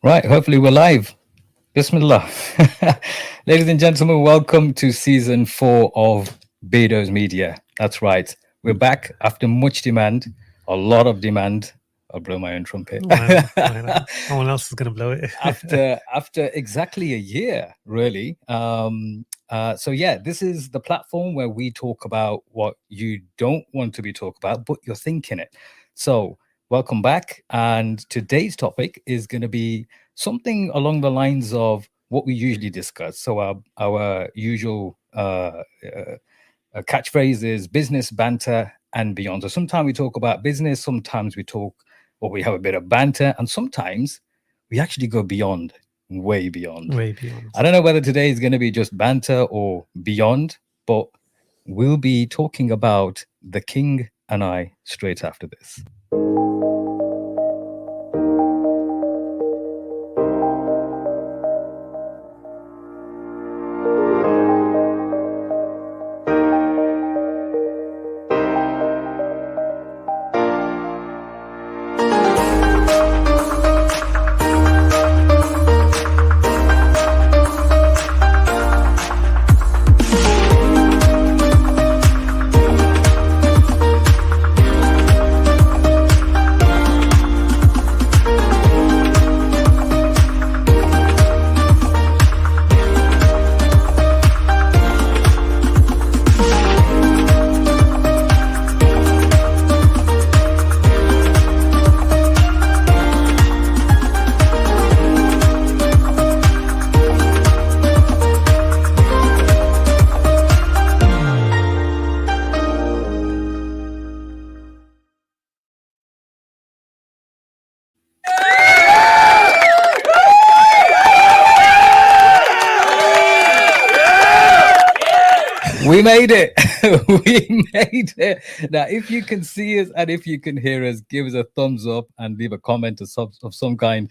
Right, hopefully we're live. Bismillah. Ladies and gentlemen, welcome to season 4 of Bedo's Media. That's right. We're back after much demand, a lot of demand. I'll blow my own trumpet. Why not? Why not? Someone else is going to blow it. after exactly a year, really. So yeah, this is the platform where we talk about what you don't want to be talked about, but you're thinking it. So welcome back. And today's topic is going to be something along the lines of what we usually discuss. So our usual catchphrase is business, banter, and beyond. So sometimes we talk about business, sometimes we talk or we have a bit of banter, and sometimes we actually go beyond, way beyond. Way beyond. I don't know whether today is going to be just banter or beyond, but we'll be talking about the king and I straight after this. We made it. We made it. Now, if you can see us and if you can hear us, give us a thumbs up and leave a comment of some kind.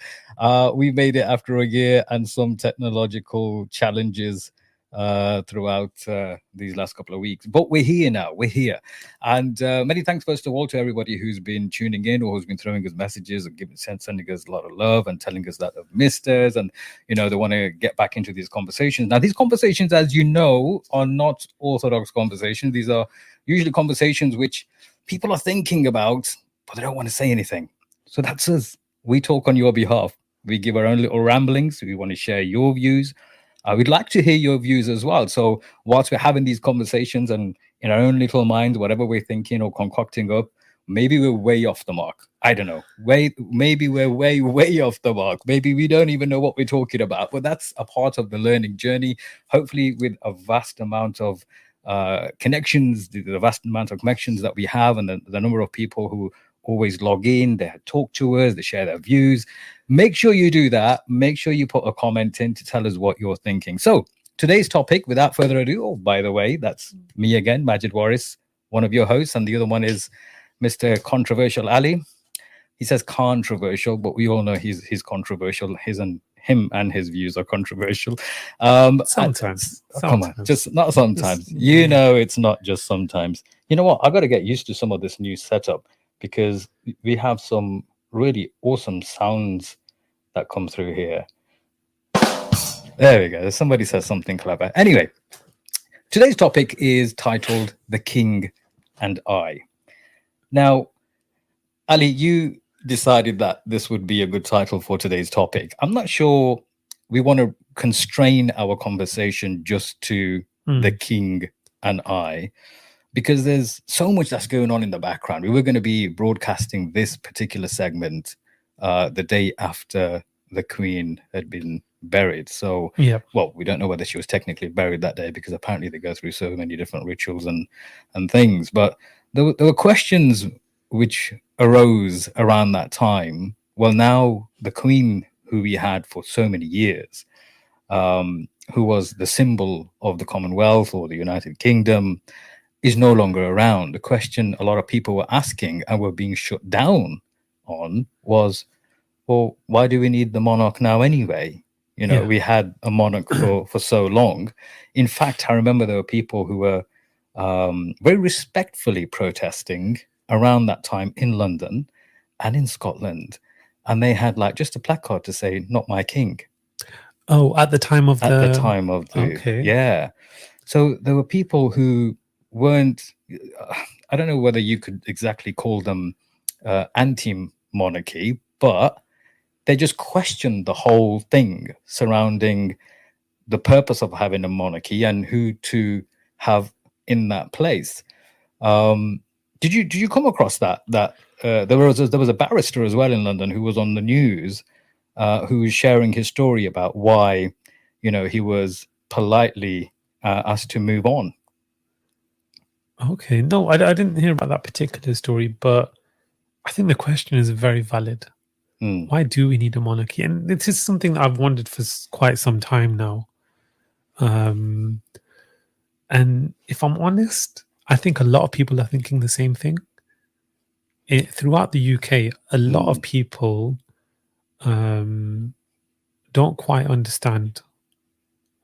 We made it after a year and some technological challenges throughout these last couple of weeks. But we're here now. We're here. And many thanks, first of all, to everybody who's been tuning in or who's been throwing us messages and sending us a lot of love and telling us that they've missed us and, you know, they want to get back into these conversations. Now, these conversations, as you know, are not orthodox conversations. These are usually conversations which people are thinking about, but they don't want to say anything. So that's us. We talk on your behalf. We give our own little ramblings. We want to share your views. We'd like to hear your views as well. So whilst we're having these conversations and in our own little minds, whatever we're thinking or concocting up, maybe we're way off the mark. I don't know. Maybe we're way off the mark. Maybe we don't even know what we're talking about. But that's a part of the learning journey. Hopefully, with a vast amount of connections, the vast amount of connections that we have, and the number of people who always log in, they talk to us, they share their views. Make sure you do that. Make sure you put a comment in to tell us what you're thinking. So today's topic, without further ado, oh, by the way, that's me again, Majid Waris, one of your hosts, and the other one is Mr. Controversial Ali. He says controversial, but we all know he's controversial. Him and his views are controversial. Sometimes. Come on, just not sometimes. You know, it's not just sometimes. You know what? I've got to get used to some of this new setup because we have some really awesome sounds that come through here. There we go. Somebody says something clever. Anyway, today's topic is titled The King and I. Now, Ali, you decided that this would be a good title for today's topic. I'm not sure we want to constrain our conversation just to the king and I, because there's so much that's going on in the background. We were going to be broadcasting this particular segment the day after the Queen had been buried. So, well, we don't know whether she was technically buried that day because apparently they go through so many different rituals and things. But there were questions which arose around that time. Well, now the Queen, who we had for so many years, who was the symbol of the Commonwealth or the United Kingdom, is no longer around. The question a lot of people were asking and were being shut down on was, well, why do we need the monarch now anyway? You know, we had a monarch for so long. In fact, I remember there were people who were very respectfully protesting around that time in London and in Scotland. and they had like just a placard to say "Not my king." Oh, at the time of the time of the okay. Yeah. So there were people who weren't. I don't know whether you could exactly call them anti-monarchy, but they just questioned the whole thing surrounding the purpose of having a monarchy and who to have in that place. Did you come across that there was a barrister as well in London who was on the news, who was sharing his story about why, he was politely asked to move on. Okay, no, I didn't hear about that particular story, but I think the question is very valid. Why do we need a monarchy? And this is something that I've wondered for quite some time now. And if I'm honest, I think a lot of people are thinking the same thing. Throughout the UK, a lot of people don't quite understand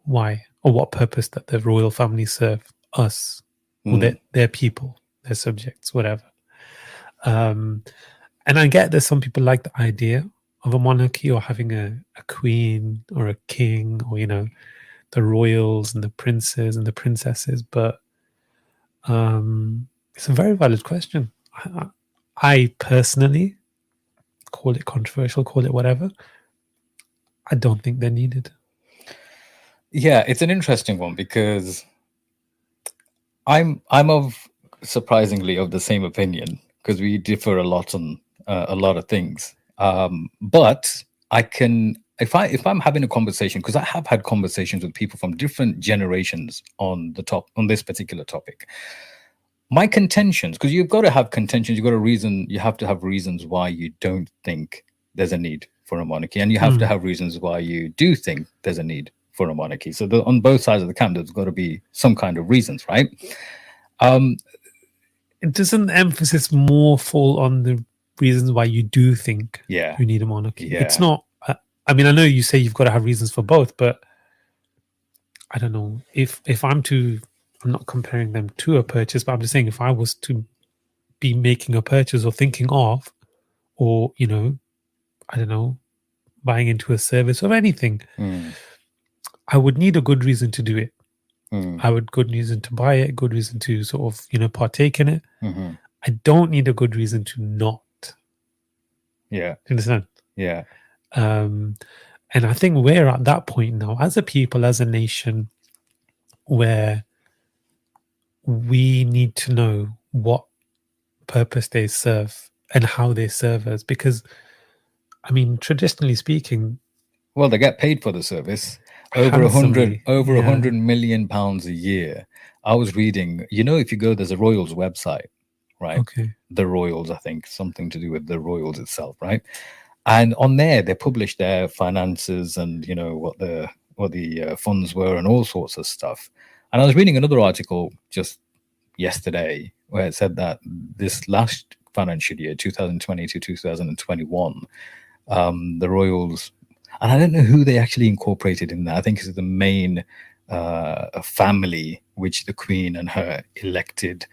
why or what purpose that the royal family serve us or their people, their subjects, whatever. And I get that some people like the idea of a monarchy or having a queen or a king or, the royals and the princes and the princesses, but it's a very valid question. I personally, call it controversial, call it whatever, I don't think they're needed. Yeah, it's an interesting one because I'm surprisingly of the same opinion, because we differ a lot on a lot of things. But I can, if I'm having a conversation, because I have had conversations with people from different generations on this particular topic. My contentions, because you've got to have contentions, you have to have reasons why you don't think there's a need for a monarchy, and you have to have reasons why you do think there's a need for a monarchy. So on both sides of the camp, there's got to be some kind of reasons, right? Doesn't the emphasis more fall on the reasons why you do think you need a monarchy? Yeah. It's not. I mean, I know you say you've got to have reasons for both, but I don't know if I'm not comparing them to a purchase, but I'm just saying if I was to be making a purchase or thinking of, or I don't know, buying into a service or anything, I would need a good reason to do it. I would good reason to buy it, good reason to sort of partake in it. I don't need a good reason to not. Yeah. You understand? Yeah. And I think we're at that point now as a people, as a nation, where we need to know what purpose they serve and how they serve us. Because, I mean, traditionally speaking, well, they get paid for the service. Over £100 million a year. I was reading, if you go, there's a Royals website, right? Okay. The Royals, I think, something to do with the Royals itself, right? And on there, they publish their finances and what the funds were and all sorts of stuff. And I was reading another article just yesterday where it said that this last financial year, 2020 to 2021, the Royals, and I don't know who they actually incorporated in that. I think it's the main family, which the Queen and her elected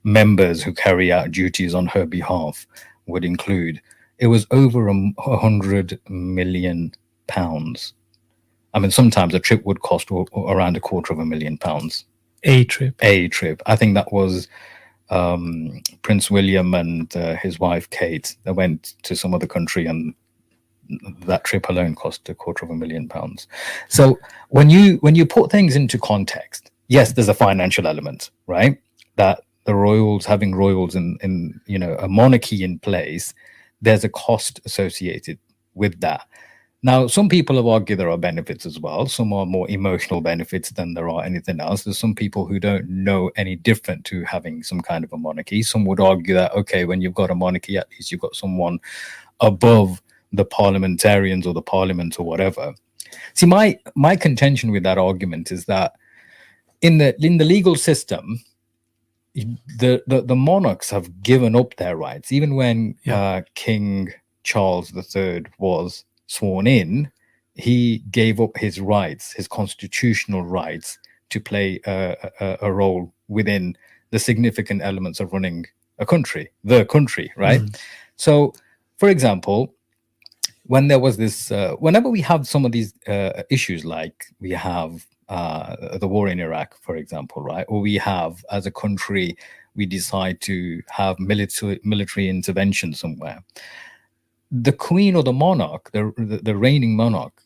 members who carry out duties on her behalf would include. It was over £100 million. I mean, sometimes a trip would cost around £250,000. A trip. I think that was Prince William and his wife Kate. They went to some other country, and that trip alone cost £250,000. So when you put things into context, yes, there's a financial element, right? That the royals, having royals in a monarchy in place, there's a cost associated with that. Now, some people have argued there are benefits as well. Some are more emotional benefits than there are anything else. There's some people who don't know any different to having some kind of a monarchy. Some would argue that, okay, when you've got a monarchy, at least you've got someone above the parliamentarians or the parliament or whatever. See, my contention with that argument is that in the legal system, the monarchs have given up their rights. Even when King Charles III was sworn in, he gave up his rights, his constitutional rights, to play a role within the significant elements of running the country, right? So, for example, when there was this, whenever we have some of these issues, like we have the war in Iraq, for example, right? Or we have, as a country, we decide to have military intervention somewhere. The queen or the monarch, the reigning monarch,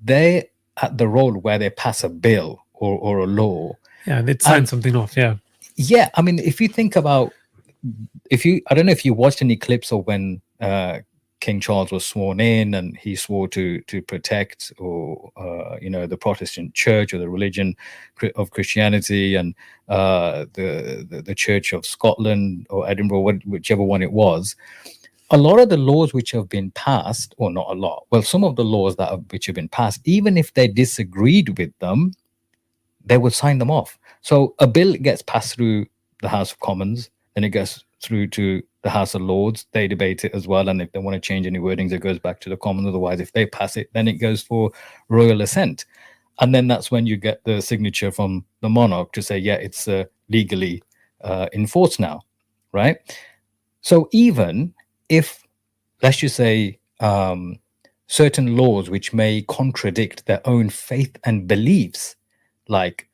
they at the role where they pass a bill or a law. Yeah, they'd sign something off. Yeah. Yeah, I mean, if you think about, I don't know if you watched any clips of when King Charles was sworn in, and he swore to protect, or the Protestant Church or the religion of Christianity, and the Church of Scotland or Edinburgh, whichever one it was. A lot of the laws which have been passed, or not a lot, well, some of the laws which have been passed, even if they disagreed with them, they would sign them off. So a bill gets passed through the House of Commons, then it goes through to the House of Lords. They debate it as well, and if they want to change any wordings, it goes back to the Commons. Otherwise, if they pass it, then it goes for royal assent, and then that's when you get the signature from the monarch to say, yeah, it's legally enforced now, right? So even if, let's just say, certain laws which may contradict their own faith and beliefs, like,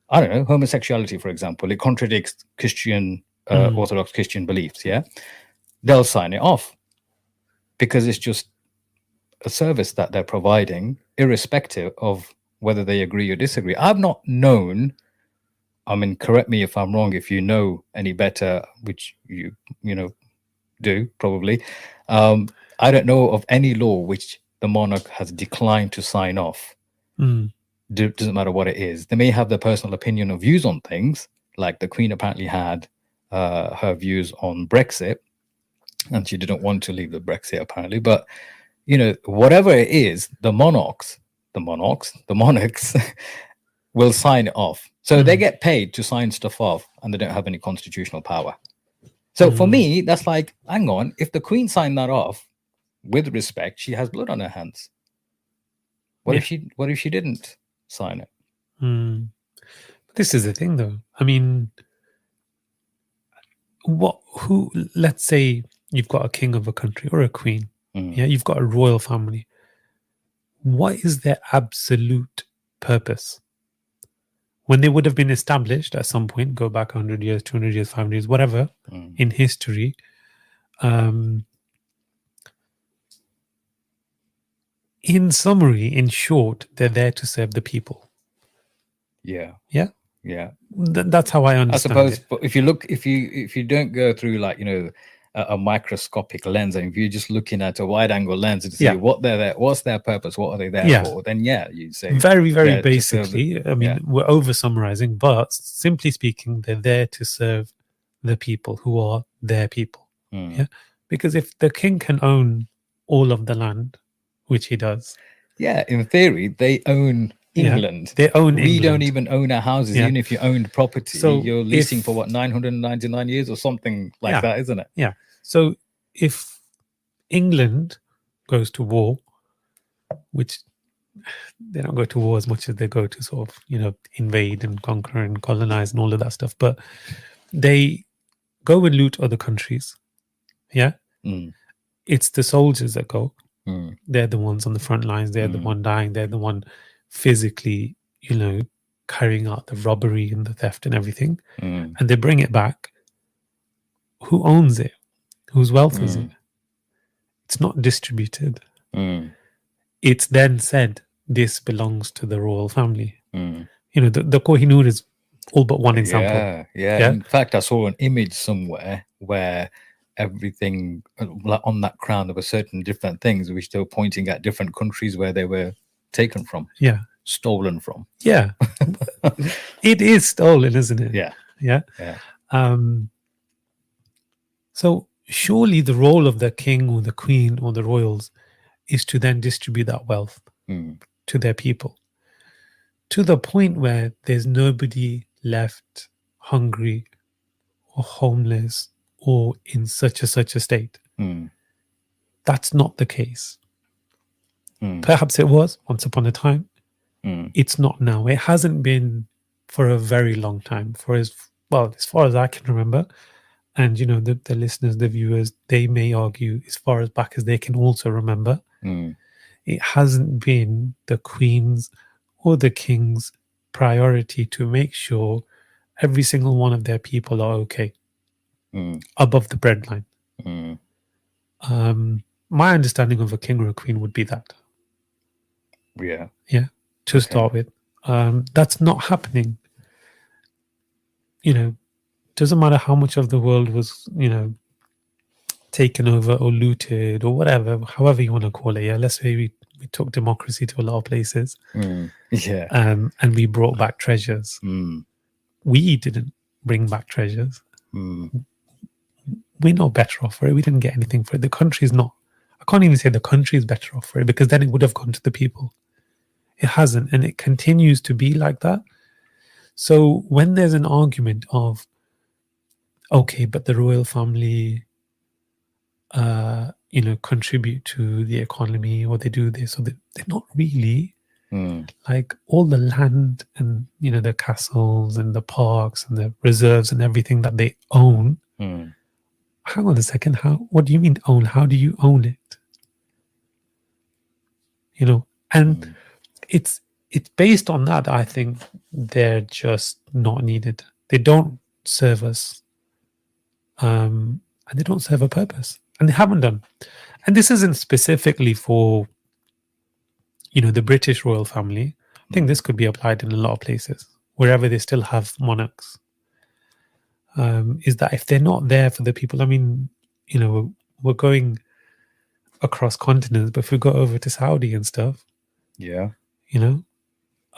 I don't know, homosexuality, for example, it contradicts Christian, Orthodox Christian beliefs, yeah? They'll sign it off because it's just a service that they're providing, irrespective of whether they agree or disagree. I've not known, I mean, correct me if I'm wrong, if you know any better, which you do probably. I don't know of any law which the monarch has declined to sign off. Doesn't matter what it is. They may have their personal opinion or views on things, like the Queen apparently had her views on Brexit, and she didn't want to leave the Brexit apparently. But whatever it is, the monarchs will sign it off. So they get paid to sign stuff off, and they don't have any constitutional power. So for me, that's like, hang on, if the Queen signed that off, with respect, she has blood on her hands. What if she didn't sign it? This is the thing, though. I mean, let's say you've got a king of a country or a queen. Yeah, you've got a royal family. What is their absolute purpose? When they would have been established at some point, go back 100 years, 200 years, 500 years, whatever, in history, in summary, in short, they're there to serve the people. Yeah. Yeah. Yeah. That's how I understand. I suppose, but if you don't go through, like, a microscopic lens, and if you're just looking at a wide angle lens to see what's their purpose, what are they there for, then you'd say very, very basically. I mean, we're over summarizing, but simply speaking, they're there to serve the people who are their people. Yeah. Because if the king can own all of the land, which he does. Yeah, in theory, they own England. They own England. We don't even own our houses. Even if you owned property, so you're leasing for 999 years or something like that, isn't it? Yeah. So if England goes to war, which they don't go to war as much as they go to sort of, invade and conquer and colonize and all of that stuff, but they go and loot other countries. Yeah. It's the soldiers that go. They're the ones on the front lines. They're the one dying. They're the one physically, carrying out the robbery and the theft and everything. And they bring it back. Who owns it? Whose wealth is it? It's not distributed. It's then said, this belongs to the royal family. The Kohinoor is all but one example. Yeah. In fact, I saw an image somewhere where everything, like on that crown, there were certain different things which they were pointing at different countries where they were taken from. Stolen from. It is stolen, isn't it? Yeah. So surely the role of the king or the queen or the royals is to then distribute that wealth to their people, to the point where there's nobody left hungry or homeless or in such a state. That's not the case. Perhaps it was once upon a time. It's not now. It hasn't been for a very long time. As far as I can remember, and the listeners, the viewers, they may argue as far as back as they can also remember. Mm. It hasn't been the Queen's or the King's priority to make sure every single one of their people are okay Mm. above the breadline. Mm. My understanding of a king or a queen would be that. Yeah. Yeah, to Okay. start with. That's not happening. You know, doesn't matter how much of the world was, taken over or looted or whatever, however you want to call it. Yeah, let's say we took democracy to a lot of places, Yeah. and we brought back treasures. Mm. We didn't bring back treasures. Mm. We're not better off for it. We didn't get anything for it. The country's not. I can't even say the country is better off for it, because then it would have gone to the people. It hasn't, and it continues to be like that. So when there's an argument of, okay, but the royal family, contribute to the economy, or they do this, or they're not really. Like all the land and the castles and the parks and the reserves and everything that they own. Hang on a second. What do you mean own? How do you own it? And it's based on that. I think they're just not needed. They don't serve us, and they don't serve a purpose, and they haven't done. And this isn't specifically for the British royal family. I think this could be applied in a lot of places wherever they still have monarchs. Is that if they're not there for the people? I mean, we're going across continents, but if we go over to Saudi and stuff, Yeah.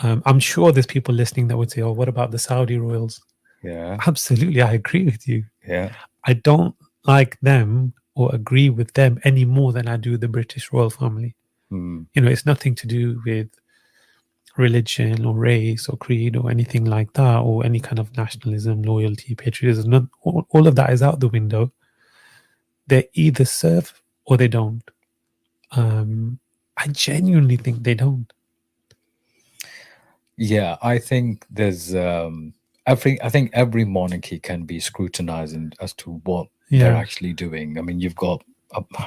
I'm sure there's people listening that would say, "Oh, what about the Saudi royals?" Yeah. Absolutely, I agree with you. Yeah. I don't like them or agree with them any more than I do the British royal family. It's nothing to do with religion or race or creed or anything like that, or any kind of nationalism, loyalty, patriotism. All of that is out the window. They either serve or they don't. I genuinely think they don't. Yeah, I think there's I think every monarchy can be scrutinized as to what they're actually doing. I mean, you've got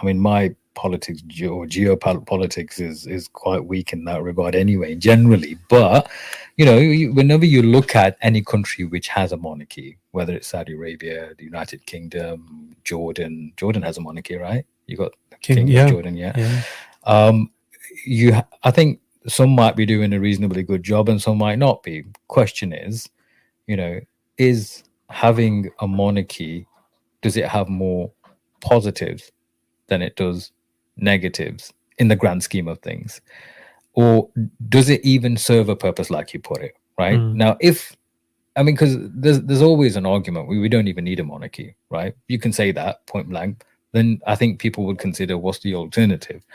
my politics or geopolitics is quite weak in that regard anyway, generally. But whenever you look at any country which has a monarchy, whether it's Saudi Arabia, the United Kingdom, Jordan has a monarchy, right? You got the King of Jordan, yeah. I think some might be doing a reasonably good job and some might not be. Question is, is having a monarchy, does it have more positives than it does negatives in the grand scheme of things? Or does it even serve a purpose, like you put it, right? Now, because there's always an argument, we don't even need a monarchy, right? You can say that point blank. Then I think people would consider, what's the alternative?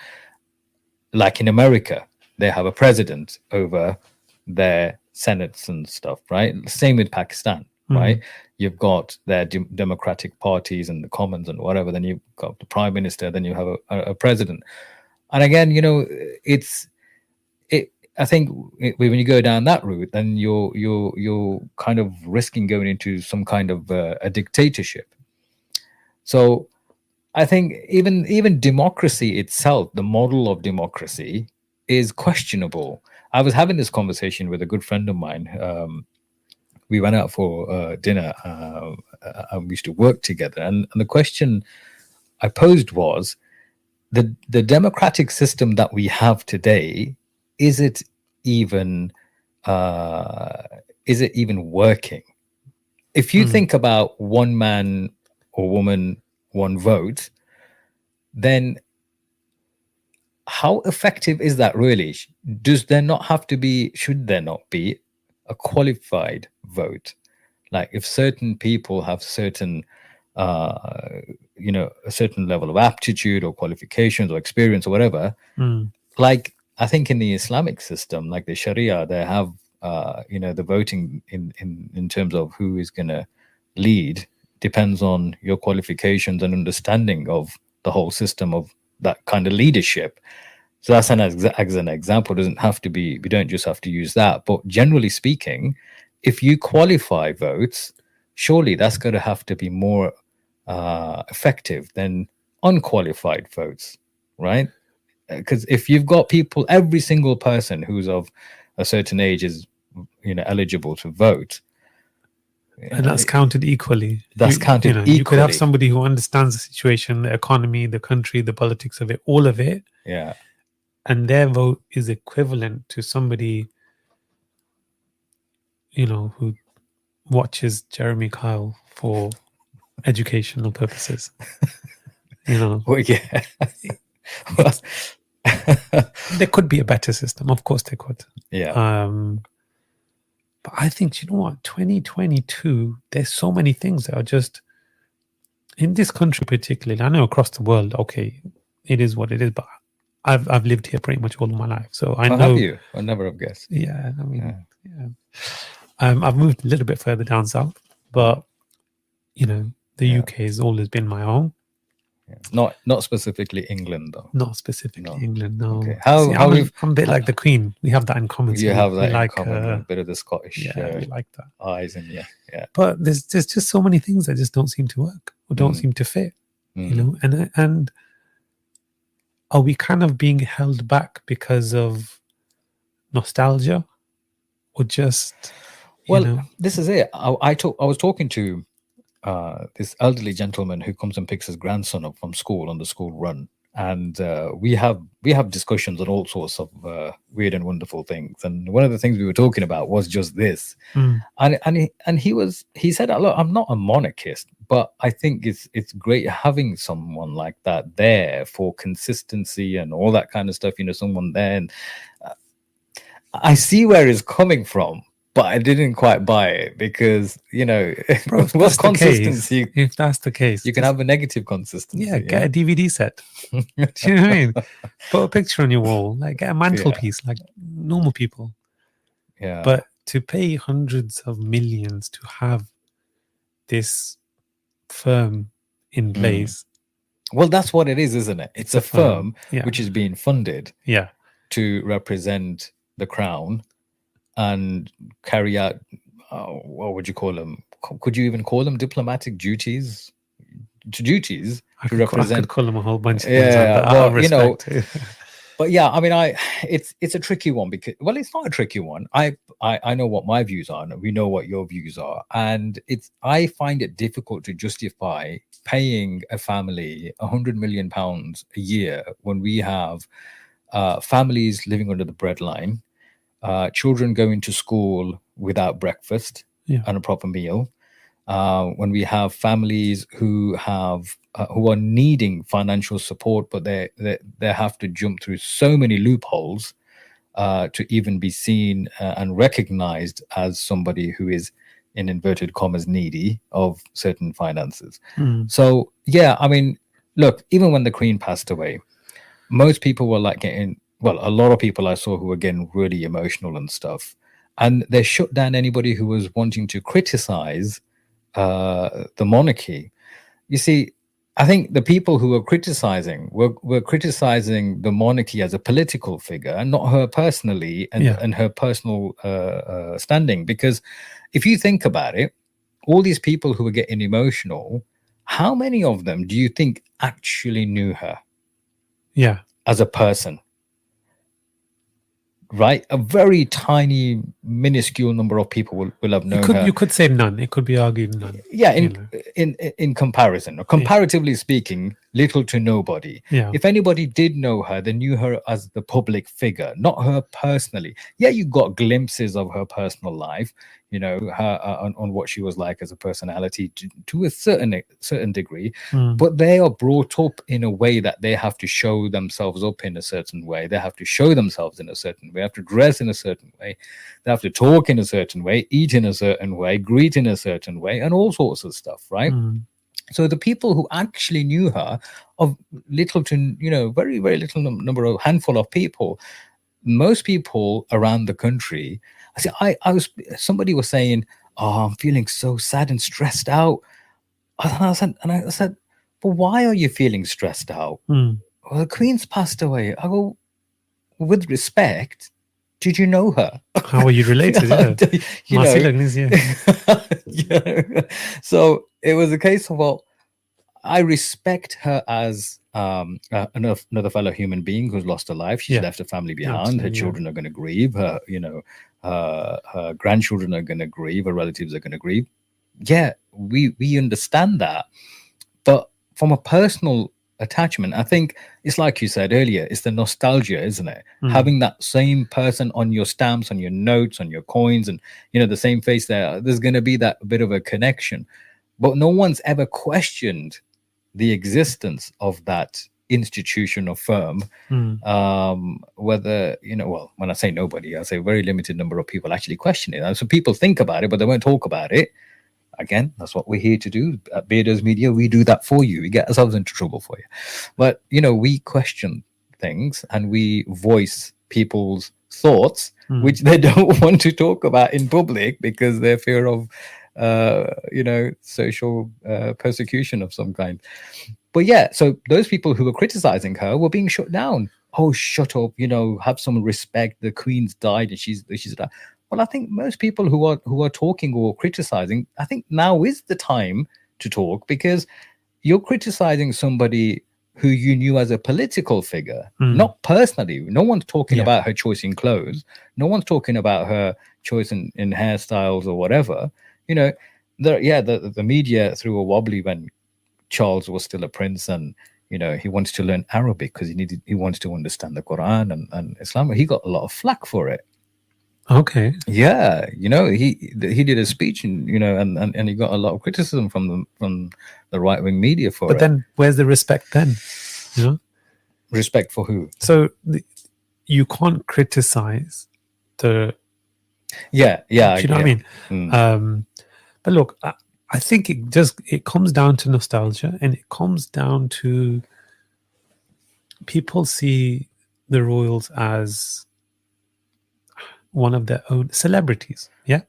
Like in America, they have a president over their senates and stuff, right? Same with Pakistan, right? You've got their democratic parties and the commons and whatever. Then you've got the prime minister. Then you have a president. And again, I think when you go down that route, then you're kind of risking going into some kind of a dictatorship. So I think even democracy itself, the model of democracy, is questionable. I was having this conversation with a good friend of mine. We went out for dinner, and we used to work together. And the question I posed was, the democratic system that we have today, is it even working? If you think about one man or woman, one vote, then how effective is that really? Should there not be a qualified vote? Like if certain people have certain a certain level of aptitude or qualifications or experience or whatever, like I think in the Islamic system, like the Sharia, they have the voting in terms of who is going to lead depends on your qualifications and understanding of the whole system of that kind of leadership. So that's as an example. It doesn't have to be, we don't just have to use that. But generally speaking, if you qualify votes, surely that's going to have to be more effective than unqualified votes, right? because if you've got people, every single person who's of a certain age is, eligible to vote. And that's counted equally. That's counted You could have equally. somebody who understands the situation, the economy, the country, the politics of it, all of it, Yeah. and their vote is equivalent to somebody, who watches Jeremy Kyle for educational purposes. Well, yeah. There could be a better system. Of course there could. Yeah. But I think, 2022, there's so many things that are just, in this country particularly, I know across the world, okay, it is what it is, but I've lived here pretty much all of my life. So I know. Have you? I never have guessed. Yeah, I mean, yeah. I've moved a little bit further down south, but, the UK has always been my home. Yeah. Not specifically England, though. Not specifically England, no. Okay. I'm a bit like the Queen. We have that in common. You have that in common, a bit of the Scottish we like that. eyes, and yeah. But there's just so many things that just don't seem to work or don't seem to fit, and are we kind of being held back because of nostalgia, or just this is it. I was talking to this elderly gentleman who comes and picks his grandson up from school on the school run, and we have discussions on all sorts of weird and wonderful things. And one of the things we were talking about was just this. And he said, look, I'm not a monarchist, but I think it's great having someone like that there for consistency and all that kind of stuff. Someone there, and I see where it's coming from. But I didn't quite buy it because, Bro, what's consistency? If that's the case, you can have a negative consistency. Yeah, get a DVD set. Do you know what I mean? Put a picture on your wall, like get a mantelpiece, like normal people. Yeah. But to pay hundreds of millions to have this firm in place. Well, that's what it is, isn't it? It's a firm which is being funded to represent the crown and carry out, what would you call them? Could you even call them diplomatic duties? To represent. I could call them a whole bunch of things. But yeah, I mean, it's a tricky one because, well, it's not a tricky one. I know what my views are, and we know what your views are, and I find it difficult to justify paying a family £100 million a year when we have families living under the breadline. Children going to school without breakfast and a proper meal. When we have families who are needing financial support, but they have to jump through so many loopholes to even be seen and recognized as somebody who is, in inverted commas, needy of certain finances. So yeah, I mean, look, even when the Queen passed away, most people were like a lot of people I saw who were getting really emotional and stuff. And they shut down anybody who was wanting to criticize the monarchy. You see, I think the people who were criticizing were criticizing the monarchy as a political figure and not her personally and her personal standing. Because if you think about it, all these people who were getting emotional, how many of them do you think actually knew her? Yeah. As a person? Right, a very tiny, minuscule number of people will have known her. You could say none. It could be argued none. Yeah, in comparison, or comparatively speaking, little to nobody. Yeah. If anybody did know her, they knew her as the public figure, not her personally. Yeah, you got glimpses of her personal life, her on what she was like as a personality to a certain degree. But they are brought up in a way that they have to show themselves up in a certain way. They have to show themselves in a certain way. They have to dress in a certain way. They have to talk in a certain way, eat in a certain way, greet in a certain way, and all sorts of stuff, right? So the people who actually knew her, of little to, very, very little number of handful of people, most people around the country, somebody was saying, oh, I'm feeling so sad and stressed out. And I said, but why are you feeling stressed out? Well, the Queen's passed away. I go, with respect, did you know her? How are you related? So it was a case of, well, I respect her as another fellow human being who's lost a life. She's Yeah. left a family behind. Absolutely, Her yeah. children are going to grieve. Her grandchildren are going to grieve. Her relatives are going to grieve. Yeah, we understand that, but from a personal attachment, I think it's like you said earlier. It's the nostalgia, isn't it? Having that same person on your stamps, on your notes, on your coins, and the same face there. There's going to be that bit of a connection, but no one's ever questioned the existence of that institution or firm. Whether well, when I say nobody, I say a very limited number of people actually question it. And so people think about it, but they won't talk about it. Again, that's what we're here to do at Beardos Media. We do that for you. We get ourselves into trouble for you, but we question things and we voice people's thoughts, which they don't want to talk about in public because they're fear of social persecution of some kind. But yeah, so those people who were criticizing her were being shut down. Oh, shut up! Have some respect. The Queen's died, and she's died. Well, I think most people who are talking or criticizing, I think now is the time to talk, because you're criticizing somebody who you knew as a political figure, not personally. No one's talking about her choice in clothes. No one's talking about her choice in hairstyles or whatever. The media threw a wobbly when Charles was still a prince, and he wanted to learn Arabic because he wanted to understand the Quran and Islam. He got a lot of flack for it. Okay. Yeah, he did a speech, and and he got a lot of criticism from the right wing media for it. But then, where's the respect then? Respect for who? So you can't criticize the. Yeah. Do you know what I mean? But look, I think it comes down to nostalgia, and it comes down to people see the royals as one of their own celebrities. Yeah.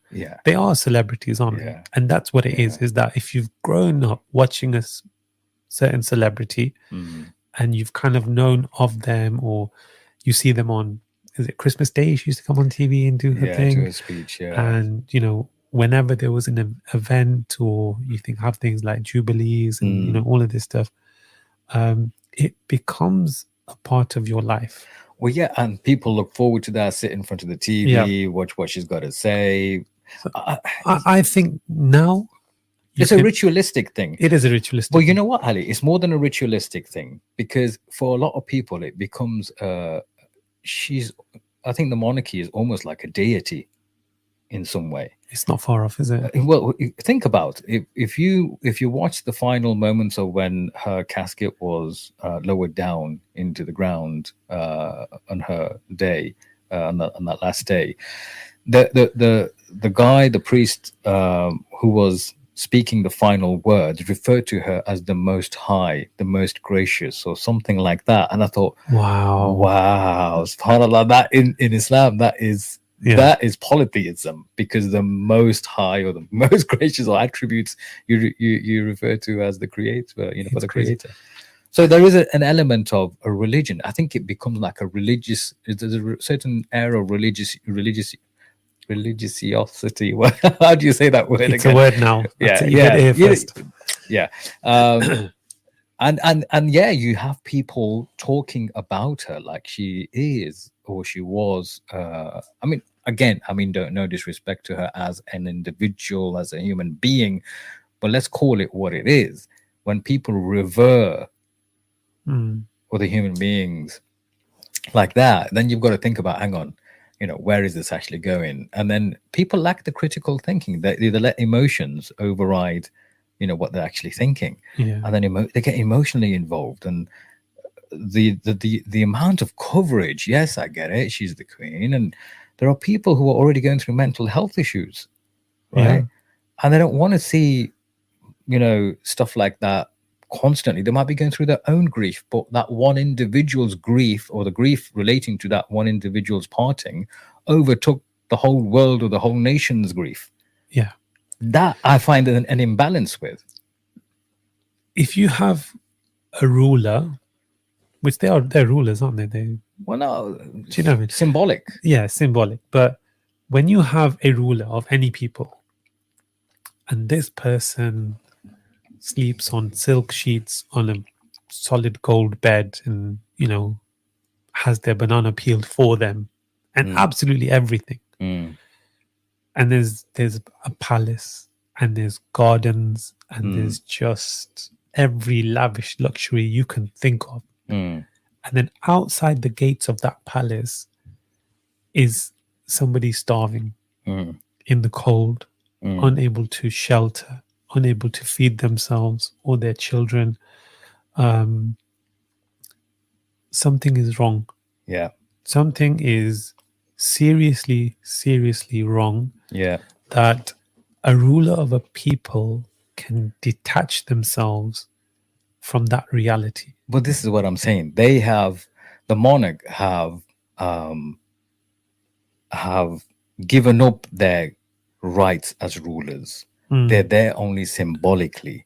They are celebrities, aren't they? And that's what it is that if you've grown up watching a certain celebrity and you've kind of known of them, or you see them on, is it Christmas Day? She used to come on TV and do her thing. Do a speech, And, whenever there was an event, or you have things like jubilees and, all of this stuff, it becomes a part of your life. Well, yeah, and people look forward to that, sit in front of the TV, watch what she's got to say. So I think now it's a ritualistic thing. It is a ritualistic Well, you know what, Ali? It's more than a ritualistic thing, because for a lot of people, it becomes I think the monarchy is almost like a deity in some way. It's not far off, is it? Well, think about if you watch the final moments of when her casket was lowered down into the ground on her day, on that last day, the guy, the priest who was speaking the final words, referred to her as the Most High, the Most Gracious, or something like that. And I thought, wow, subhanallah, that in Islam, that is polytheism, because the Most High or the Most Gracious are attributes you refer to as the Creator, for the Creator. So there is an element of a religion. I think it becomes like a religious. There's a certain air of religiosity. How do you say that word? It's a word now. Yeah. And yeah, you have people talking about her like she is or she was. Don't know disrespect to her as an individual, as a human being, but let's call it what it is. When people revere other human beings like that, then you've got to think about, hang on, where is this actually going? And then people lack the critical thinking. They let emotions override, what they're actually thinking, and then they get emotionally involved. And the amount of coverage, yes, I get it, she's the Queen, and there are people who are already going through mental health issues, right? And they don't want to see, stuff like that constantly. They might be going through their own grief, but that one individual's grief, or the grief relating to that one individual's parting, overtook the whole world or the whole nation's grief. That I find an imbalance with. If you have a ruler, which they're rulers, aren't they? Well, no, do you know what I mean? Symbolic. Yeah, symbolic. But when you have a ruler of any people, and this person sleeps on silk sheets on a solid gold bed and, has their banana peeled for them and absolutely everything. Mm. And there's a palace and there's gardens and there's just every lavish luxury you can think of. Mm. And then outside the gates of that palace is somebody starving Mm. in the cold, Mm. unable to shelter, unable to feed themselves or their children. Something is wrong. Yeah. Something is seriously, seriously wrong. Yeah. That a ruler of a people can detach themselves from that reality. But this is what I'm saying. They have, the monarch have given up their rights as rulers. They're there only symbolically.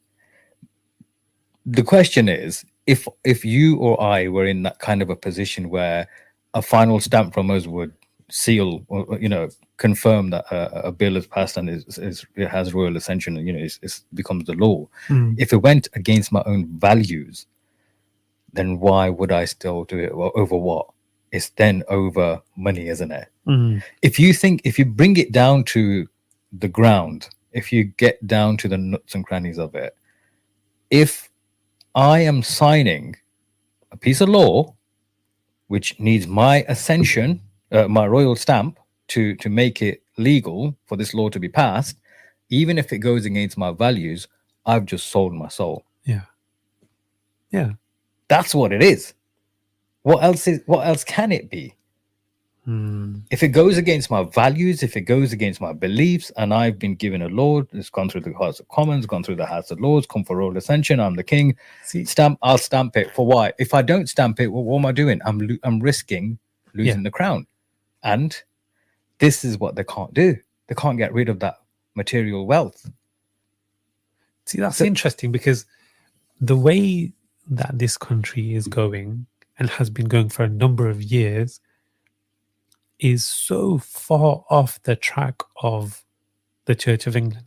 The question is, if you or I were in that kind of a position where a final stamp from us would seal or confirm that a bill is passed and it has royal ascension and it becomes the law. If it went against my own values, then why would I still do it? Well, over what? It's then over money, isn't it? If you bring it down to the ground, if you get down to the nuts and crannies of it, if I am signing a piece of law which needs my ascension, my royal stamp to make it legal for this law to be passed, even if it goes against my values, I've just sold my soul. Yeah. That's what it is. What else can it be? If it goes against my values, if it goes against my beliefs, and I've been given a law, it's gone through the House of Commons, gone through the House of Lords, come for royal ascension, I'm the king. I'll stamp it. For why? If I don't stamp it, what am I doing? I'm risking losing the crown. And this is what they can't do. They can't get rid of that material wealth. See, that's interesting, because the way that this country is going and has been going for a number of years is so far off the track of the Church of England.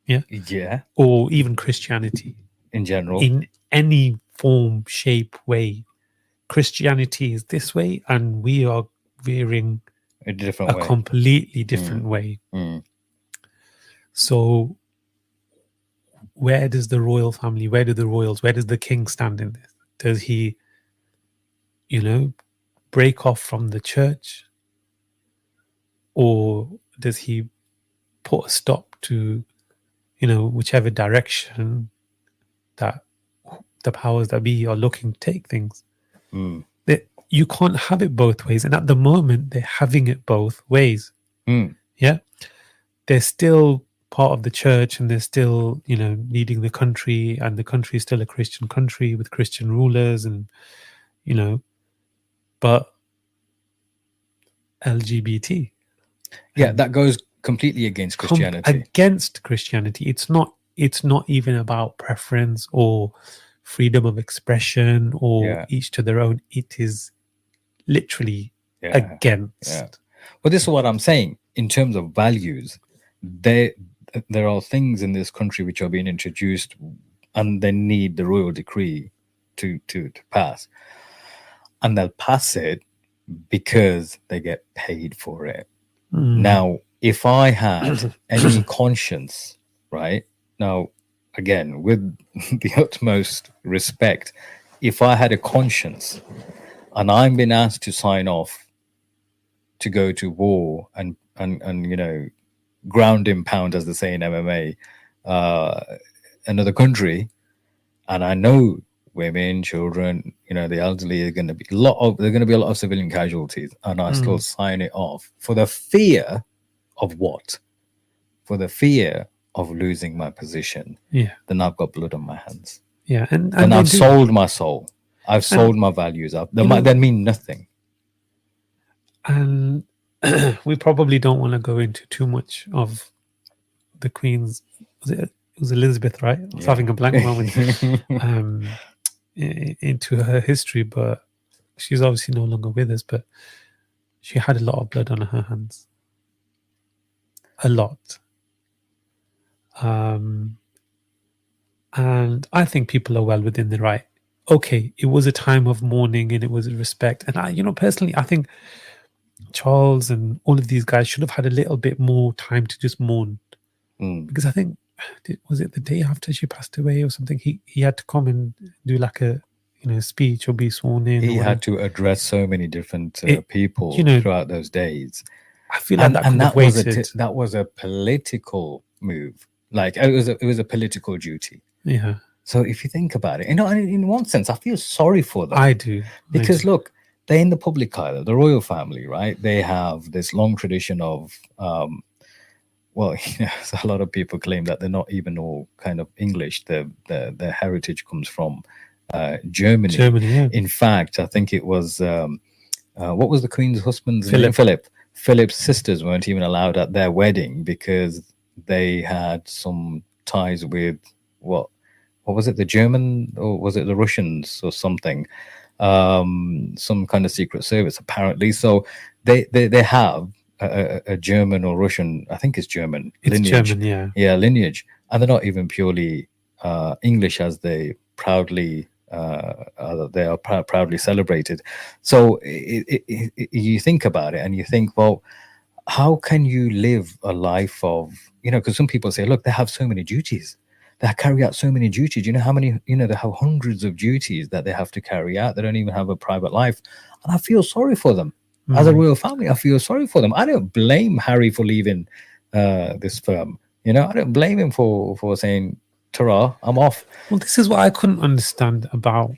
Yeah. Or even Christianity. In general. In any form, shape, way. Christianity is this way and we are veering a different way. Completely different way. So where does the royal family, where do the royals, where does the king stand in this? Does he, break off from the church? Or does he put a stop to, whichever direction that the powers that be are looking to take things? That you can't have it both ways. And at the moment, they're having it both ways. Yeah. They're still part of the church and they're still, leading the country, and the country is still a Christian country with Christian rulers and, but LGBT. Yeah, that goes completely against Christianity. Against Christianity. It's not even about preference or freedom of expression or each to their own. It is literally against. Yeah. Well, this is what I'm saying. In terms of values, there are things in this country which are being introduced and they need the royal decree to pass. And they'll pass it because they get paid for it. Now, if I had any conscience, right? Now, again, with the utmost respect, if I had a conscience and I'm being asked to sign off to go to war and ground and pound, as they say in MMA, another country, and I know women, children, the elderly are going to be a lot of civilian casualties, and I still sign it off for the fear of what? For the fear of losing my position. Yeah. Then I've got blood on my hands. Yeah, and I've sold my soul. I've sold my values up. They mean nothing. And we probably don't want to go into too much of the Queen's. It was Elizabeth, right? I was having a blank moment. Into her history, but she's obviously no longer with us. But she had a lot of blood on her hands. A lot. And I think people are well within the right okay, it was a time of mourning and it was respect. And I, personally, I think Charles and all of these guys should have had a little bit more time to just mourn, because I think was it the day after she passed away or something? He had to come and do like a speech or be sworn in. He or had to address so many different people throughout those days. I feel like that could have waited. That was a political move. Like it was a political duty. Yeah. So if you think about it, in one sense, I feel sorry for them. I do. Because look, they're in the public eye, the royal family, right? They have this long tradition of, well, a lot of people claim that they're not even all kind of English. Their heritage comes from Germany. Yeah. In fact, I think it was, what was the Queen's husband's name? Philip. Philip's sisters weren't even allowed at their wedding because they had some ties with what was it, the German, or was it the Russians or something? Some kind of secret service apparently. So they have a German or Russian, I think it's German lineage. German, yeah, lineage, and they're not even purely English, as they proudly proudly celebrated. So you think about it and you think, well, how can you live a life of, because some people say, look, they have so many duties. They carry out so many duties. You know how many, they have hundreds of duties that they have to carry out. They don't even have a private life. And I feel sorry for them. As a royal family, I feel sorry for them. I don't blame Harry for leaving this firm. I don't blame him for saying, ta-ra, I'm off. Well, this is what I couldn't understand about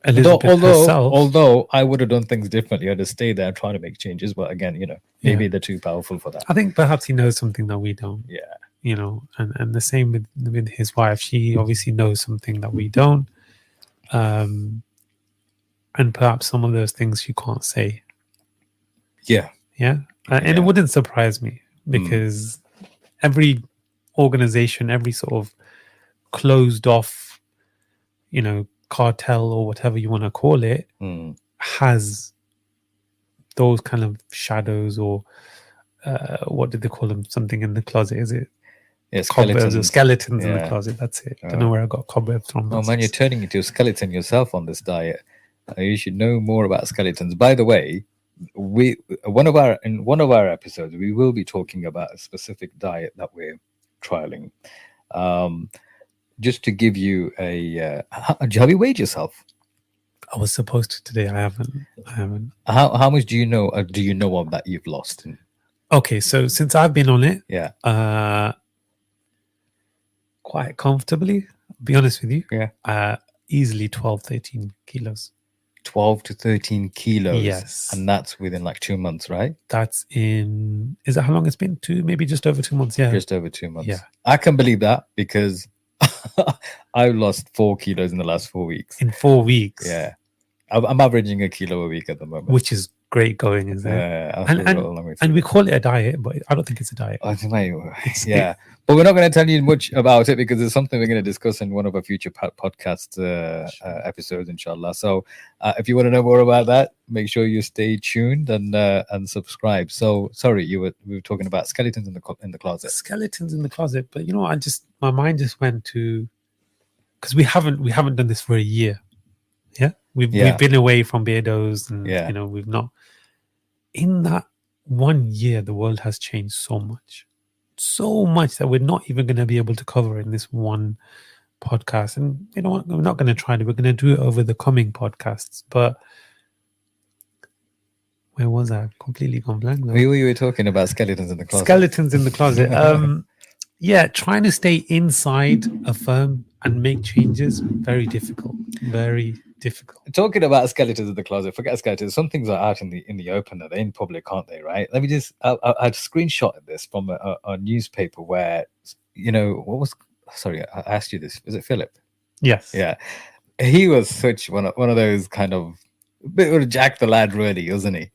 Elizabeth herself. Although I would have done things differently. I'd have stayed there and try to make changes. But again, maybe they're too powerful for that. I think perhaps he knows something that we don't. Yeah. And the same with his wife. She obviously knows something that we don't. And perhaps some of those things you can't say. Yeah. Yeah. And it wouldn't surprise me, because every organization, every sort of closed off, cartel or whatever you want to call it, has those kind of shadows, or what did they call them? Something in the closet, is it? Yeah, skeletons in the closet. That's it. Don't know where I got cobwebs from. Oh man, you're turning into a skeleton yourself on this diet. You should know more about skeletons. By the way, in one of our episodes, we will be talking about a specific diet that we're trialing. Just to give you have you weighed yourself? I was supposed to today. I haven't. How much do you know? Do you know of that you've lost? Okay, so since I've been on it, quite comfortably, I'll be honest with you, easily 12, 13 kilos. 12 to 13 kilos. Yes. And that's within like 2 months, right? Is that how long it's been? Maybe just over 2 months. Yeah. Just over 2 months. Yeah. I can believe that, because I lost 4 kilos in the last 4 weeks. In 4 weeks? Yeah. I'm averaging a kilo a week at the moment. Which is great going, isn't it? And we call it a diet, but I don't think it's a diet. Yeah. But we're not going to tell you much about it, because it's something we're going to discuss in one of our future podcast episodes, inshallah. So if you want to know more about that, make sure you stay tuned and subscribe. So sorry, we were talking about skeletons in the closet. Skeletons in the closet, but my mind just went to, because we haven't done this for a year. Yeah, we've been away from Barbados, and we've not. In that 1 year, the world has changed so much that we're not even going to be able to cover in this one podcast. And you know what? We're not going to try it. We're going to do it over the coming podcasts. But where was I? Completely gone blank. We were talking about skeletons in the closet. Skeletons in the closet. Trying to stay inside a firm and make changes, very difficult. Very difficult. Talking about skeletons in the closet, forget skeletons. Some things are out in the open, they're in public, aren't they? Right? Let me just. I screenshotted this from a newspaper where, what was? Sorry, I asked you this. Was it Philip? Yes. Yeah, he was such one of those kind of bit of Jack the Lad, really, wasn't he?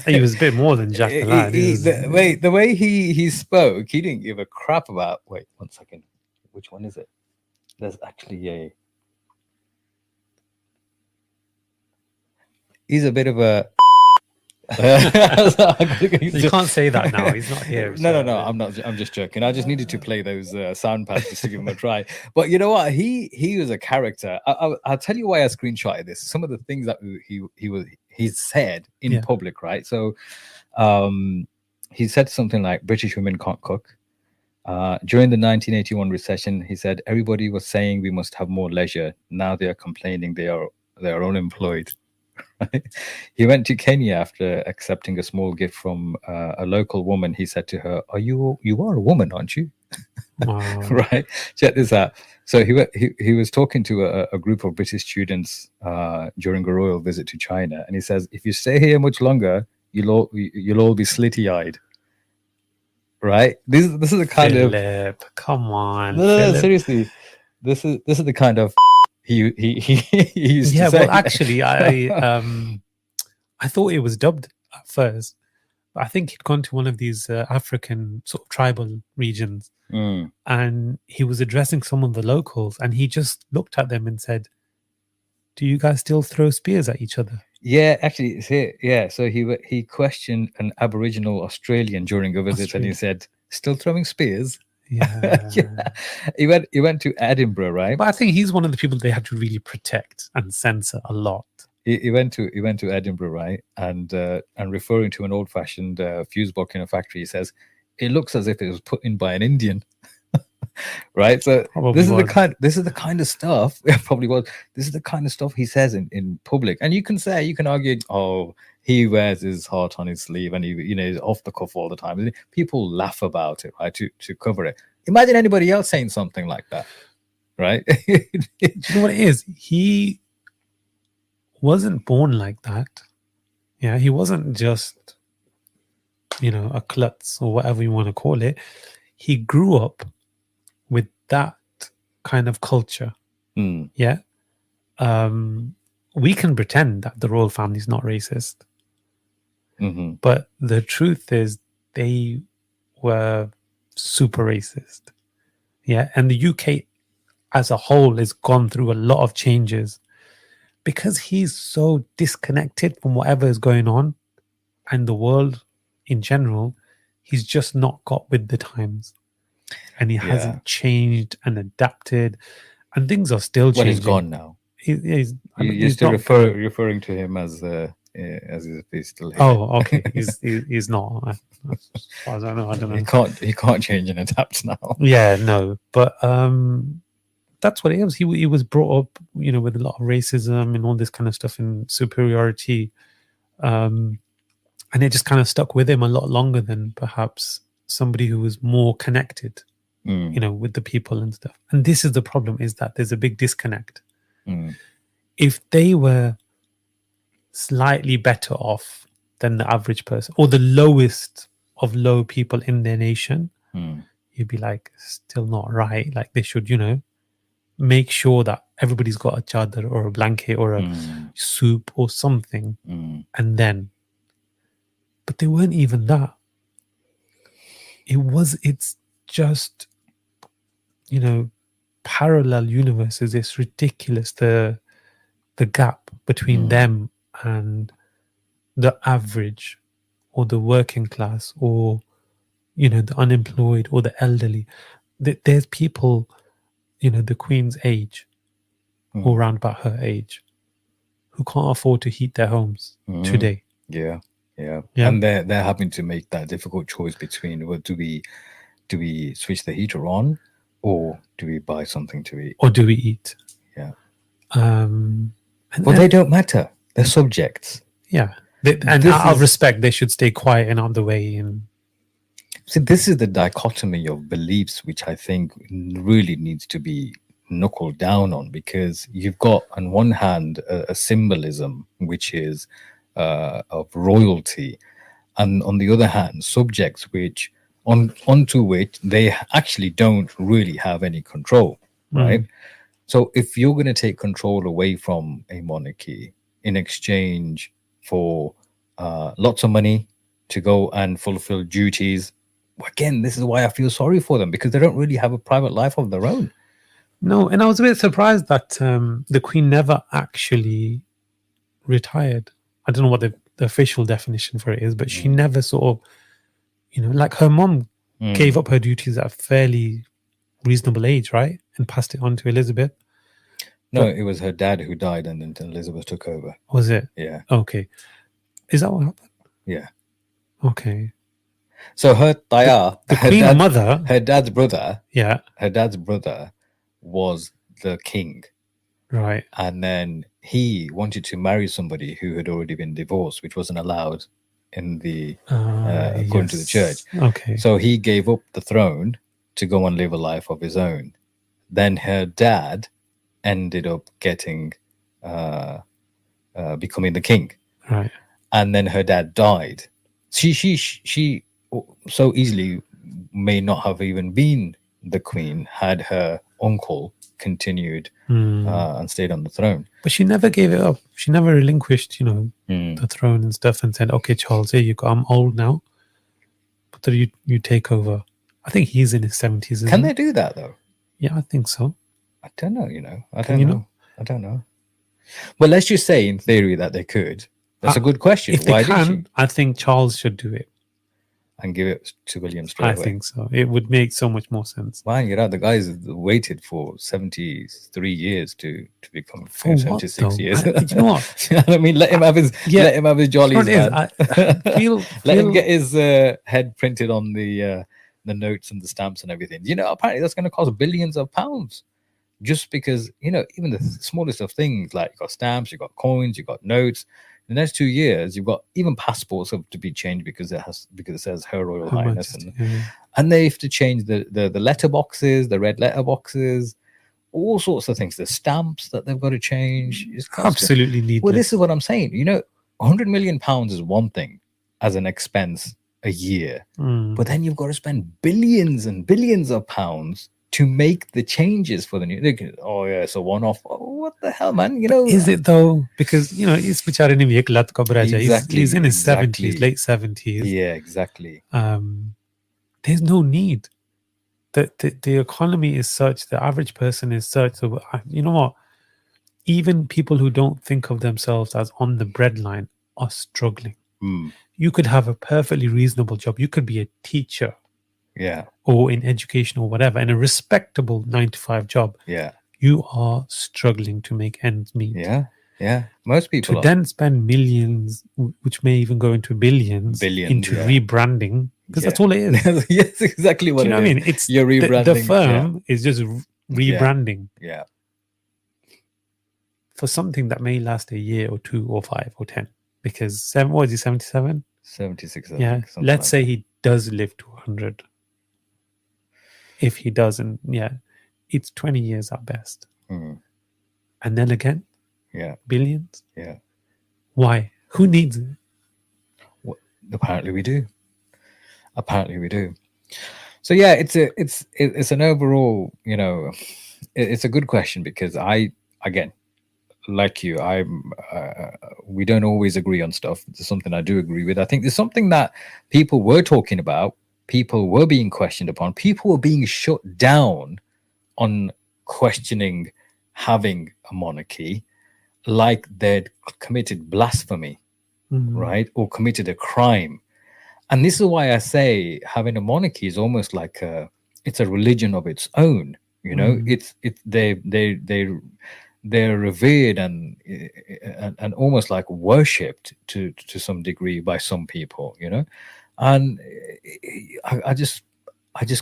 He was a bit more than Jack the Lad. The way he spoke, he didn't give a crap about. Wait, 1 second. Which one is it? There's actually a. He's a bit of a. You can't say that now. He's not here. No. I'm not. I'm just joking. I just needed to play those sound pads just to give him a try. But you know what? He was a character. I'll tell you why I screenshotted this. Some of the things that he said in public, right? So, he said something like British women can't cook. During the 1981 recession, he said everybody was saying we must have more leisure. Now they are complaining they are unemployed. Right? He went to Kenya after accepting a small gift from a local woman. He said to her, you are a woman, aren't you?" Wow. Right? Check this out. So he was talking to a group of British students during a royal visit to China, and he says, "If you stay here much longer, you'll all be slitty-eyed." Right? This is the kind Philip, come on. No, seriously. This is the kind of he used to say. Well, actually, I thought it was dubbed at first. I think he'd gone to one of these African sort of tribal regions, and he was addressing some of the locals, and he just looked at them and said, "Do you guys still throw spears at each other?" Yeah, actually, it's here. Yeah, so he questioned an Aboriginal Australian during a visit, and he said, "Still throwing spears?" Yeah. He went to Edinburgh, right? But I think he's one of the people they had to really protect and censor a lot. He went to Edinburgh, right? And referring to an old-fashioned fuse box in a factory, he says, "It looks as if it was put in by an Indian." Right? So this is the kind of stuff. Yeah, probably was. This is the kind of stuff he says in public. And you can argue, oh, he wears his heart on his sleeve and he's off the cuff all the time. People laugh about it, right? To cover it. Imagine anybody else saying something like that, right? Do you know what it is? He wasn't born like that. Yeah, he wasn't just, a klutz or whatever you want to call it. He grew up with that kind of culture. Yeah. We can pretend that the royal family is not racist. But the truth is they were super racist. Yeah. And the UK as a whole has gone through a lot of changes because he's so disconnected from whatever is going on and the world in general. He's just not got with the times. And he hasn't changed and adapted, and things are still changing. Well, he's gone now. You're still referring to him as if he's still here. Oh, okay. He's not. As far as I know, I don't know. He can't change and adapt now. Yeah, no. But that's what it is. He was brought up, with a lot of racism and all this kind of stuff and superiority, and it just kind of stuck with him a lot longer than perhaps somebody who was more connected, with the people and stuff. And this is the problem, is that there's a big disconnect. If they were slightly better off than the average person or the lowest of low people in their nation, you'd be like, still not right. Like they should, make sure that everybody's got a chadar or a blanket or a soup or something. And then, but they weren't even that. It's just, parallel universes. It's ridiculous, the gap between them and the average or the working class or, the unemployed or the elderly. There's people, the Queen's age or around about her age who can't afford to heat their homes today. Yeah. And they're having to make that difficult choice between, well, do we switch the heater on, or do we buy something to eat, or do we eat? Yeah. They don't matter. They're subjects. Yeah. Out of respect, they should stay quiet and out of the way. And see, this is the dichotomy of beliefs, which I think really needs to be knuckled down on, because you've got on one hand a symbolism which is of royalty, and on the other hand subjects which onto which they actually don't really have any control, right? So if you're going to take control away from a monarchy in exchange for lots of money to go and fulfill duties, again, this is why I feel sorry for them, because they don't really have a private life of their own. No, and I was a bit surprised that the Queen never actually retired. I don't know what the official definition for it is, but she never sort of, like her mom gave up her duties at a fairly reasonable age, right? And passed it on to Elizabeth. No, it was her dad who died, and then Elizabeth took over. Was it? Yeah. Okay. Is that what happened? Yeah. Okay. So her Taya, The Queen Mother, her dad's brother, yeah, her dad's brother was the king. right. And then he wanted to marry somebody who had already been divorced, which wasn't allowed in the according to the church. Okay. So he gave up the throne to go and live a life of his own. Then her dad ended up getting becoming the king, right. and then her dad died. She so easily may not have even been the queen had her uncle continued and stayed on the throne. But she never gave it up. She never relinquished, the throne and stuff, and said, "Okay, Charles, here you go. I'm old now, but you take over." I think he's in his 70s. Can they do that though? Yeah, I think so. I don't know. I don't know. Well, let's just say in theory that they could. That's a good question. If they can, I think Charles should do it and give it to William straight away. I think so. It would make so much more sense. Man, the guys waited for 73 years to become for 76 what, years. You know what? I mean, let him have his jollies, man. Let him get his head printed on the notes and the stamps and everything. Apparently that's going to cost billions of pounds. Just because, even the smallest of things, like you've got stamps, you've got coins, you've got notes. In the next 2 years, you've got even passports have to be changed because it says Her Royal Highness, and they have to change the letter boxes, the red letter boxes, all sorts of things. The stamps that they've got to change. It's absolutely needless. Well, this is what I'm saying. £100 million is one thing as an expense a year, but then you've got to spend billions and billions of pounds to make the changes for the new. Oh yeah, it's a one-off. What the hell, man? Is it though? Because it's he's in his 70s, late 70s. Yeah, exactly. There's no need. The economy is such. The average person is such. So you know what? Even people who don't think of themselves as on the breadline are struggling. You could have a perfectly reasonable job. You could be a teacher. Yeah. Or in education or whatever, in a respectable 9-to-5 job. Yeah. You are struggling to make ends meet. Yeah. Yeah. Most people to then spend millions, which may even go into billions into rebranding, because that's all it is. Yes, exactly what you know what I mean? It's you're rebranding. The firm is just rebranding. Yeah. For something that may last a year or 2 or 5 or 10. Because what is he, 77? 76. Yeah. Let's say he does live to 100. If he doesn't, it's 20 years at best. And then again, billions. Yeah. Why? Who needs it? Well, apparently we do. So yeah, it's an overall, it's a good question because again, like you, we don't always agree on stuff. There's something I do agree with. I think there's something that people were talking about. People were being questioned upon. People were being shut down on questioning having a monarchy, like they'd committed blasphemy, right? Or committed a crime. And this is why I say having a monarchy is almost like it's a religion of its own. They're revered and almost like worshipped to some degree by some people, and I just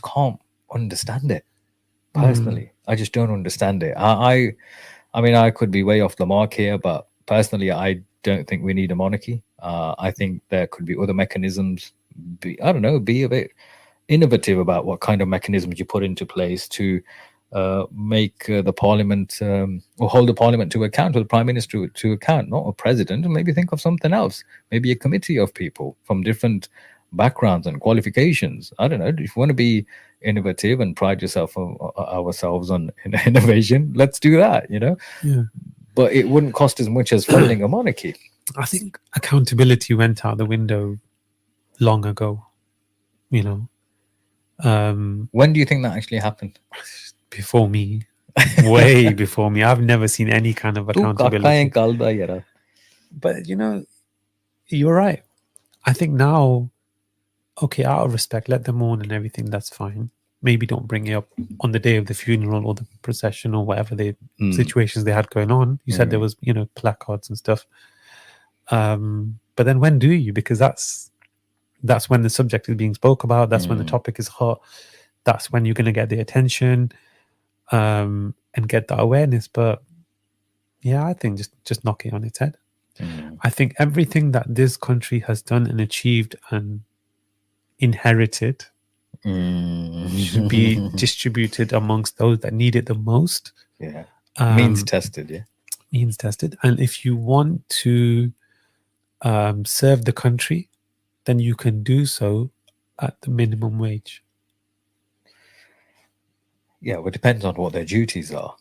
can't understand it personally. I just don't understand it. I mean, I could be way off the mark here, but personally, I don't think we need a monarchy. I think there could be other mechanisms. Be a bit innovative about what kind of mechanisms you put into place to make the parliament or hold the parliament to account, or the prime minister to account, not a president. Maybe think of something else. Maybe a committee of people from different backgrounds and qualifications. I don't know. If you want to be innovative and pride yourself ourselves on innovation, let's do that. Yeah. But it wouldn't cost as much as funding a monarchy. I think accountability went out the window long ago. When do you think that actually happened? Before me. Way before me. I've never seen any kind of accountability. But You're right. I think now, okay, out of respect, let them mourn and everything. That's fine. Maybe don't bring it up on the day of the funeral or the procession or whatever the situations they had going on. You said there was, placards and stuff. But then when do you? Because that's when the subject is being spoke about. That's when the topic is hot. That's when you're going to get the attention and get that awareness. But yeah, I think just knock it on its head. I think everything that this country has done and achieved and inherited should be distributed amongst those that need it the most. Yeah. Means tested, yeah. Means tested. And if you want to serve the country, then you can do so at the minimum wage. Yeah, well, it depends on what their duties are.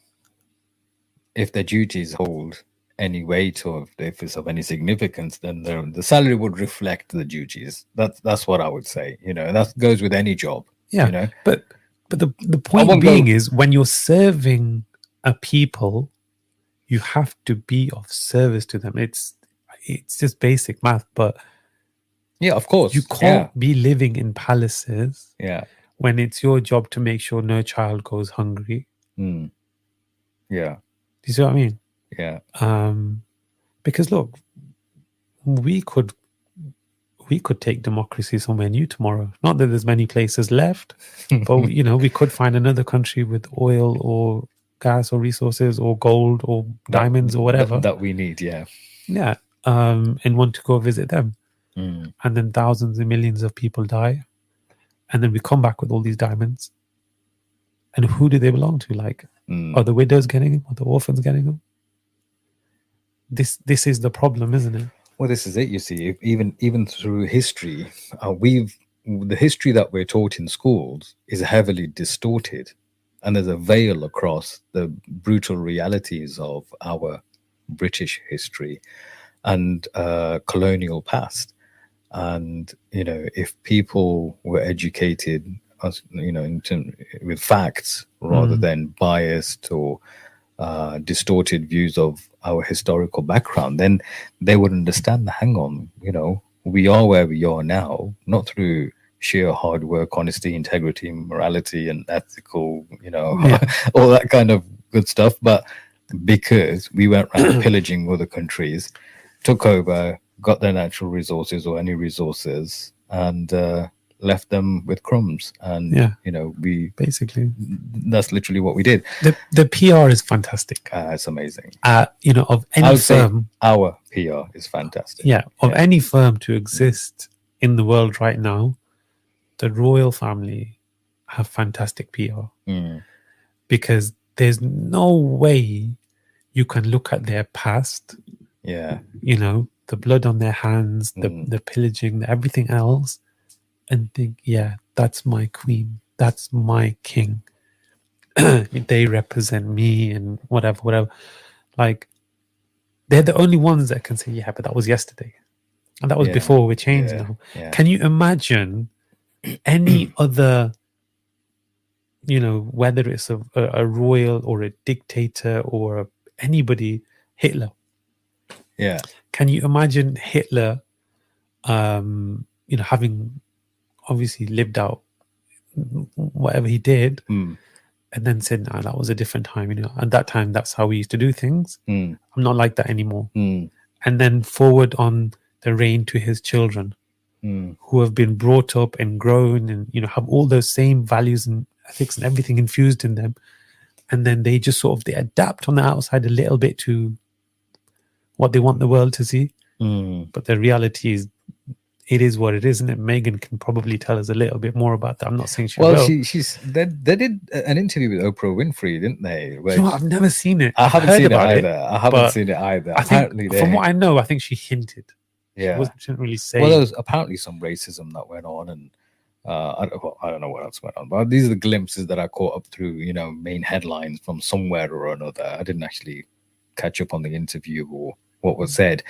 If their duties hold any weight or if it's of any significance, then the salary would reflect the duties. That's what I would say. That goes with any job. Yeah, but the point being is when you're serving a people, you have to be of service to them. It's just basic math, but yeah, of course, you can't be living in palaces. Yeah, when it's your job to make sure no child goes hungry. Yeah. Do you see what I mean? Yeah. Because look, we could take democracy somewhere new tomorrow. Not that there's many places left, but we could find another country with oil or gas or resources or gold or diamonds or whatever that we need. Yeah. Yeah. And want to go visit them. And then thousands and millions of people die. And then we come back with all these diamonds. And who do they belong to? Like, are the widows getting them? Are the orphans getting them? This is the problem, isn't it? Well, this is it. You see, even through history, the history that we're taught in schools is heavily distorted, and there's a veil across the brutal realities of our British history and colonial past. And if people were educated, with facts rather than biased or distorted views of our historical background, then they would understand. Hang on, we are where we are now, not through sheer hard work, honesty, integrity, morality, and ethical, all that kind of good stuff, but because we went around pillaging other countries, took over, got their natural resources or any resources, and left them with crumbs. And we basically, that's literally what we did. The PR is fantastic. It's amazing. Of any firm, our PR is fantastic. Any firm to exist in the world right now, the royal family have fantastic PR because there's no way you can look at their past. Yeah. The blood on their hands, the pillaging, everything else, and think, that's my queen, that's my king. They represent me and whatever. Like, they're the only ones that can say, but that was yesterday. And that was before we changed now. Yeah. Can you imagine any other, whether it's a royal or a dictator or anybody, Hitler? Yeah. Can you imagine Hitler, having obviously lived out whatever he did, and then said, "No, that was a different time." At that time, that's how we used to do things. I'm not like that anymore. And then forward on the reign to his children, who have been brought up and grown, and have all those same values and ethics and everything infused in them, and then they just they adapt on the outside a little bit to what they want the world to see. But the reality is, it is what it is, isn't it? Megan can probably tell us a little bit more about that. I'm not saying she will. They did an interview with Oprah Winfrey, didn't they? I've never seen it. I haven't seen it either. Apparently, from what I know, I think she hinted. Yeah, she didn't really say. Well, there was apparently some racism that went on, and I don't know what else went on. But these are the glimpses that I caught up through, main headlines from somewhere or another. I didn't actually catch up on the interview or what was said.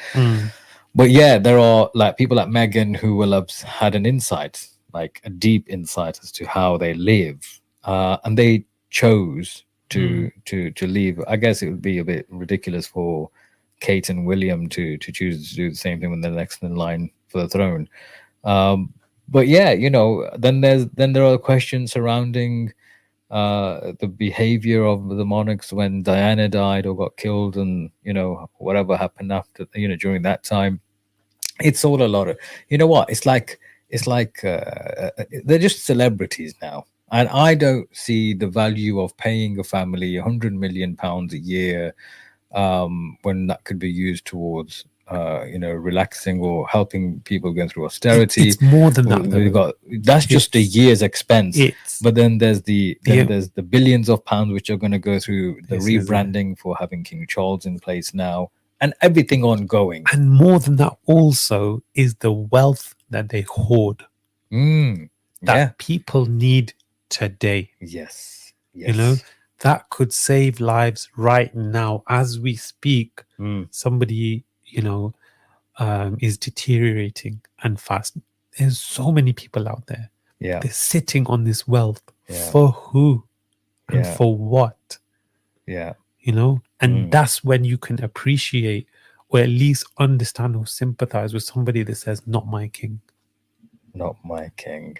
But there are like people like Megan who will have had an insight, like a deep insight as to how they live, and they chose to leave. I guess it would be a bit ridiculous for Kate and William to choose to do the same thing when they're next in line for the throne. But yeah, then there are questions surrounding the behavior of the monarchs when Diana died or got killed, and whatever happened after, during that time. It's all a lot of, what it's like they're just celebrities now, and I don't see the value of paying a family 100 million pounds a year, when that could be used towards relaxing or helping people going through austerity. It's more than that, We though. got that's just a year's expense. It's But then there's the Yeah. there's the billions of pounds which are going to go through the This is it. rebranding for having King Charles in place now, and everything ongoing. And more than that, also is the wealth that they hoard that Yeah. people need today. Yes. That could save lives right now as we speak. Mm. Somebody, is deteriorating and fast. There's so many people out there. Yeah. They're sitting on this wealth. Yeah. For who and Yeah. for what? Yeah. And that's when you can appreciate or at least understand or sympathize with somebody that says, not my king. Not my king.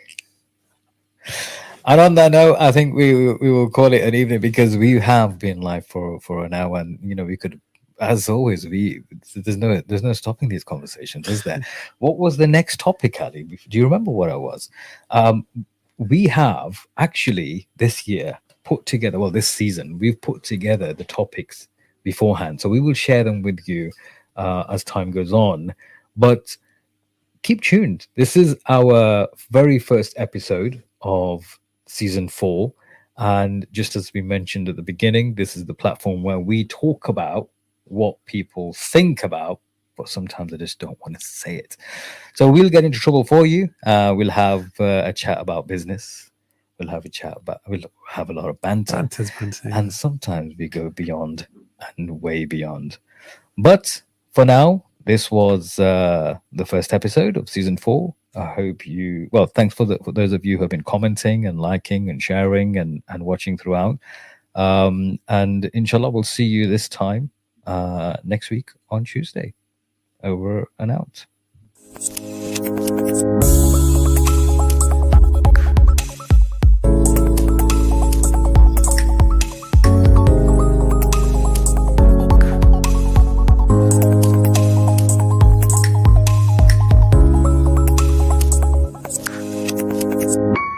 And on that note, I think we will call it an evening, because we have been live for an hour, and we could, as always, there's no stopping these conversations, is there? What was the next topic, Ali? Do you remember what it was? We have actually this year put together, well, this season we've put together the topics beforehand, so we will share them with you as time goes on. But keep tuned. This is our very first episode of season 4. And just as we mentioned at the beginning, this is the platform where we talk about what people think about, but sometimes they just don't want to say it. So we'll get into trouble for you. We'll have a chat about business. We'll have a lot of banter. And sometimes we go beyond and way beyond. But for now, this was the first episode of season 4. I hope thanks for those of you who have been commenting and liking and sharing and watching throughout. And inshallah, we'll see you this time next week on Tuesday. Over and out.